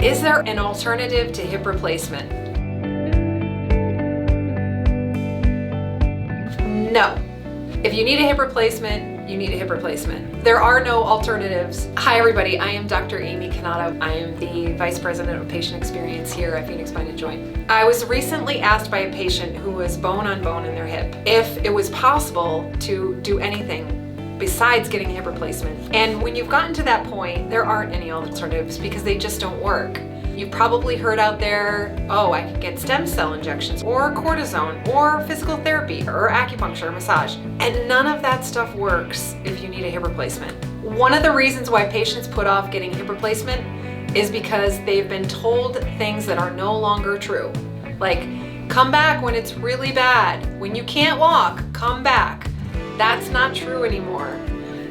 Is there an alternative to hip replacement? No. If you need a hip replacement, you need a hip replacement. There are no alternatives. Hi everybody, I am Dr. Amy Cannata. I am the Vice President of Patient Experience here at Phoenix Spine and Joint. I was recently asked by a patient who was bone on bone in their hip if it was possible to do anything besides getting a hip replacement. And when you've gotten to that point, there aren't any alternatives because they just don't work. You've probably heard out there, oh, I could get stem cell injections or cortisone or physical therapy or acupuncture or massage. And none of that stuff works if you need a hip replacement. One of the reasons why patients put off getting a hip replacement is because they've been told things that are no longer true. Like, come back when it's really bad. When you can't walk, come back. That's not true anymore.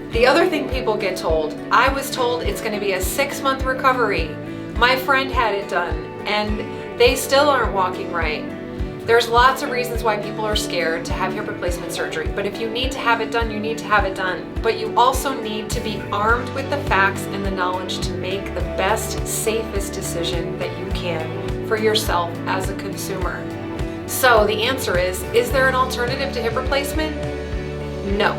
The other thing people get told, I was told it's going to be a 6-month recovery. My friend had it done and they still aren't walking right. There's lots of reasons why people are scared to have hip replacement surgery, but if you need to have it done, you need to have it done. But you also need to be armed with the facts and the knowledge to make the best, safest decision that you can for yourself as a consumer. So the answer is there an alternative to hip replacement? No.